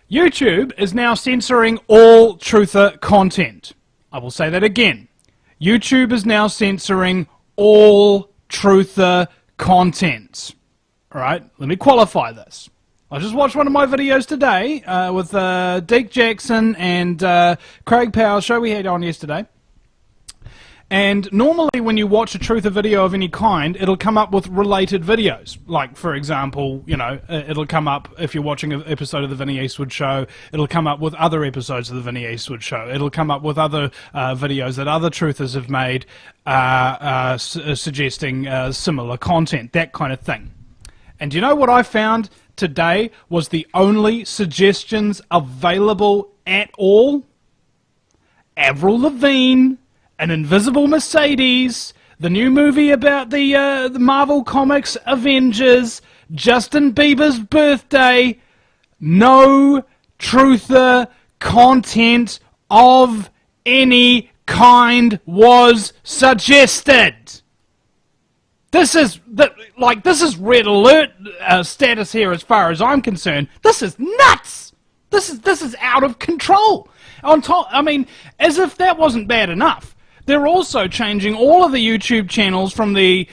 YouTube is now censoring all truther content. I will say that again. YouTube is now censoring all truther content. Alright, let me qualify this. I just watched one of my videos today with Deke Jackson and Craig Powell's show we had on yesterday. And normally when you watch a truther video of any kind, it'll come up with related videos. Like, for example, you know, it'll come up, if you're watching an episode of the Vinnie Eastwood Show, it'll come up with other episodes of the Vinnie Eastwood Show. It'll come up with other videos that other truthers have made suggesting similar content, that kind of thing. And do you know what I found today was the only suggestions available at all? Avril Lavigne, An Invisible Mercedes, the new movie about the Marvel Comics Avengers, Justin Bieber's birthday. No truther content of any kind was suggested. This is red alert status here as far as I'm concerned. This is nuts. This is out of control. On top, I mean, as if that wasn't bad enough. They're also changing all of the YouTube channels from the,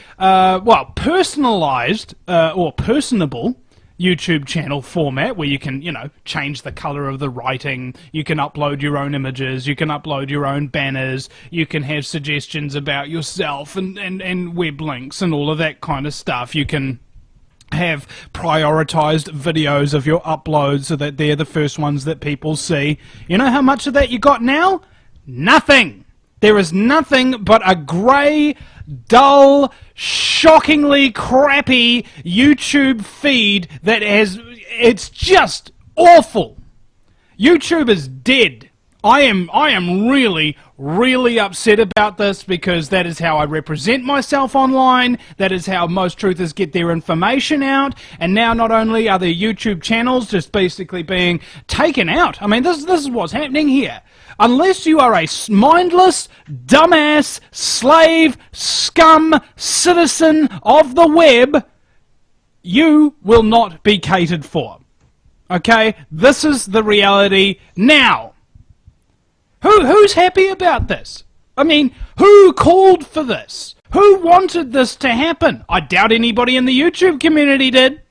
personalized or personable YouTube channel format where you can, you know, change the color of the writing, you can upload your own images, you can upload your own banners, you can have suggestions about yourself and web links and all of that kind of stuff. You can have prioritized videos of your uploads so that they're the first ones that people see. You know how much of that you got now? Nothing! There is nothing but a grey, dull, shockingly crappy YouTube feed that it's just awful. YouTube is dead. I am really, really upset about this because that is how I represent myself online. That is how most truthers get their information out. And now not only are their YouTube channels just basically being taken out. I mean, this is what's happening here. Unless you are a mindless, dumbass, slave, scum, citizen of the web, you will not be catered for. Okay? This is the reality now. Who's happy about this? I mean, who called for this? Who wanted this to happen? I doubt anybody in the YouTube community did.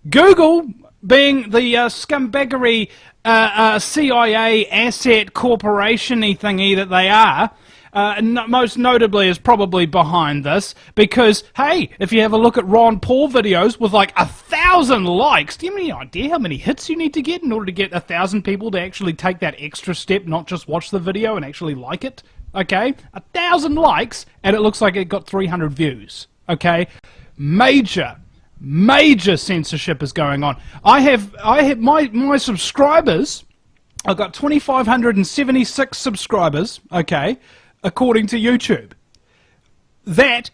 Google, being the scumbaggery CIA asset corporation-y thingy that they are, most notably is probably behind this because, hey, if you have a look at Ron Paul videos with like 1,000 likes, do you have any idea how many hits you need to get in order to get 1,000 people to actually take that extra step, not just watch the video and actually like it? Okay? 1,000 likes, and it looks like it got 300 views. Okay? Major censorship is going on. I have my subscribers. I've got 2,576 subscribers. Okay, according to YouTube. That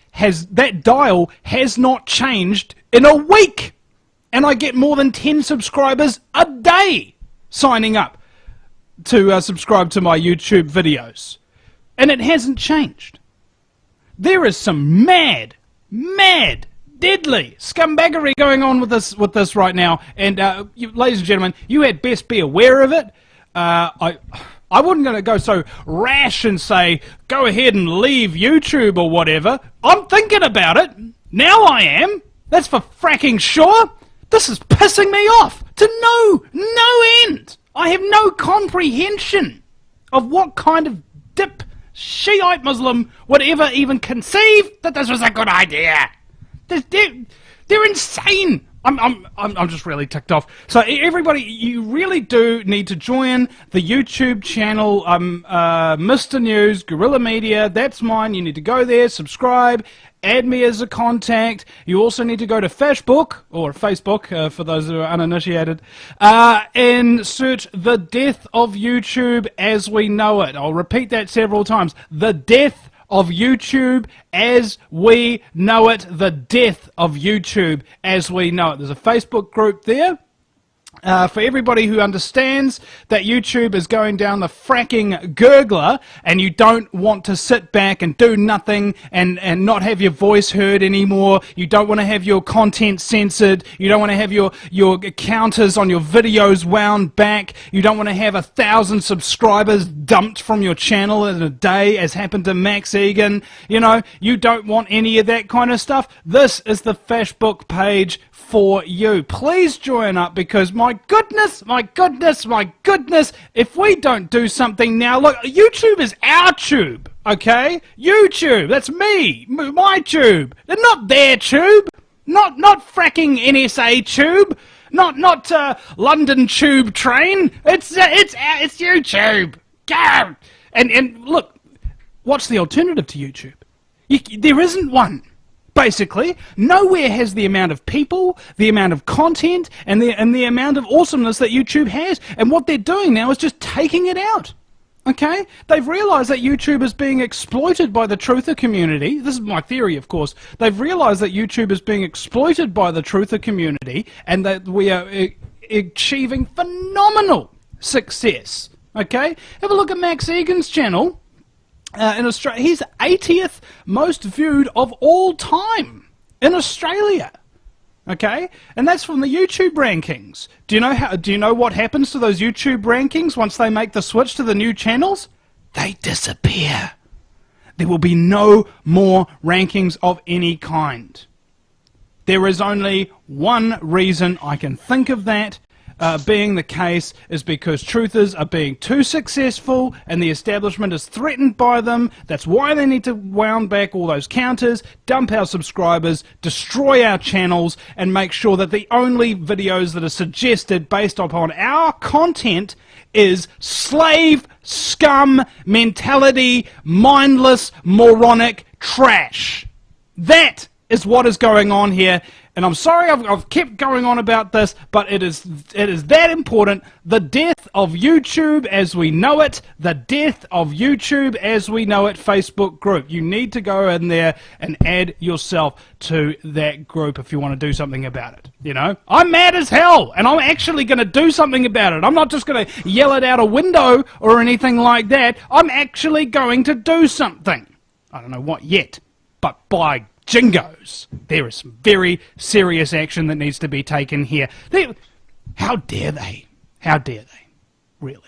dial has not changed in a week, and I get more than 10 subscribers a day signing up to subscribe to my YouTube videos, and it hasn't changed. There is some mad, deadly scumbaggery going on with this right now, and ladies and gentlemen, you had best be aware of it. I wasn't going to go so rash and say go ahead and leave YouTube or whatever. I'm thinking about it. Now I am. That's for fracking sure. This is pissing me off to no end. I have no comprehension of what kind of dip Shiite Muslim would ever even conceive that this was a good idea. They're insane. I'm just really ticked off. So everybody, you really do need to join the YouTube channel, Mr. News, Guerrilla Media. That's mine. You need to go there, subscribe, add me as a contact. You also need to go to Facebook, or Facebook, for those who are uninitiated, and search The Death of YouTube as We Know It. I'll repeat that several times. The Death of YouTube as We Know It. The Death of YouTube as We Know It. There's a Facebook group there. For everybody who understands that YouTube is going down the fracking gurgler and you don't want to sit back and do nothing and not have your voice heard anymore, you don't want to have your content censored, you don't want to have your counters on your videos wound back, you don't want to have 1,000 subscribers dumped from your channel in a day as happened to Max Egan, you know, you don't want any of that kind of stuff. This is the Facebook page for you. Please join up, because my goodness, if we don't do something now, look, YouTube is our tube, okay? YouTube, that's me, my tube. They're not their tube, not fracking NSA tube, not London tube train. It's YouTube. Go! And look, what's the alternative to YouTube? There isn't one. Basically, nowhere has the amount of people, the amount of content, and the amount of awesomeness that YouTube has. And what they're doing now is just taking it out. Okay? They've realised that YouTube is being exploited by the truther community. This is my theory, of course. They've realised that YouTube is being exploited by the truther community, and that we are achieving phenomenal success. Okay? Have a look at Max Egan's channel. In Australia, he's 80th most viewed of all time in Australia. Okay, and that's from the YouTube rankings. Do you know what happens to those YouTube rankings once they make the switch to the new channels? They disappear. There will be no more rankings of any kind. There is only one reason I can think of that being the case, is because truthers are being too successful and the establishment is threatened by them. That's why they need to wound back all those counters, dump our subscribers, destroy our channels, and make sure that the only videos that are suggested based upon our content is slave, scum, mentality, mindless, moronic trash. That is what is going on here. And I'm sorry I've kept going on about this, but it is that important. The death of YouTube as we know it, the death of YouTube as we know it Facebook group. You need to go in there and add yourself to that group if you want to do something about it. You know, I'm mad as hell, and I'm actually going to do something about it. I'm not just going to yell it out a window or anything like that. I'm actually going to do something. I don't know what yet, but by Jingos, there is some very serious action that needs to be taken here. How dare they? How dare they? Really?